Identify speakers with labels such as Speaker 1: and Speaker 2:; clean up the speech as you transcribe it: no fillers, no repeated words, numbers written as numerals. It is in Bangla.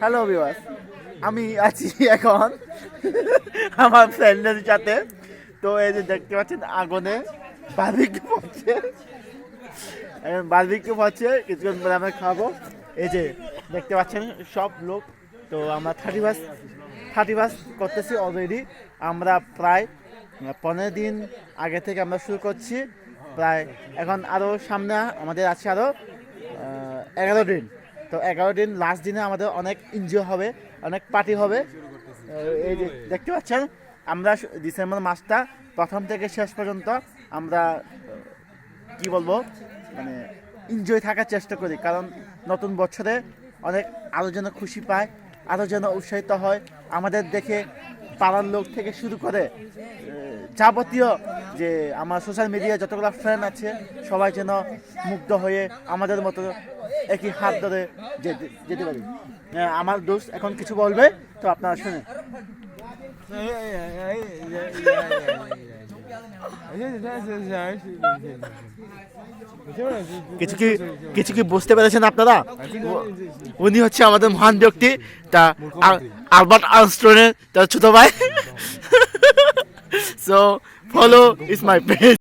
Speaker 1: হ্যালো ভিউয়ার্স, আমি আছি এখন আমার ফ্রেন্ডের সাথে। তো এই যে দেখতে পাচ্ছেন আগুনে বারবিকিউ হচ্ছে, বারবিকিউ হচ্ছে, কিছুক্ষণ পরে আমরা খাবো। এই যে দেখতে পাচ্ছেন সব লোক। তো আমরা 30 বাস করতেছি অলরেডি। আমরা প্রায় 15 দিন আগে থেকে আমরা শুরু করছি। প্রায় এখন আরও সামনে আমাদের আছে আরও 11 দিন। তো 11 দিন লাস্ট দিনে আমাদের অনেক এনজয় হবে, অনেক পার্টি হবে। এই যে দেখতে পাচ্ছেন আমরা ডিসেম্বর মাসটা প্রথম থেকে শেষ পর্যন্ত আমরা কি বলবো মানে এনজয় থাকার চেষ্টা করি, কারণ নতুন বছরে অনেক আরও যেন খুশি পায়, আরও যেন উৎসাহিত হয় আমাদের দেখে। পাড়ার লোক থেকে শুরু করে যাবতীয় যে আমার সোশ্যাল মিডিয়ায় যতগুলো ফ্রেন্ড আছে সবাই যেন মুগ্ধ হয়ে আমাদের মতো একই হাত ধরে যেতে পারি। আমার দোস্ত এখন কিছু বলবে, তো আপনারা শুনে। কিছু কি বুঝতে পেরেছেন আপনারা? উনি হচ্ছে আমাদের মহান ব্যক্তি, তা আলবার্ট আইনস্টাইনের তার ছোট ভাই। So follow is my page.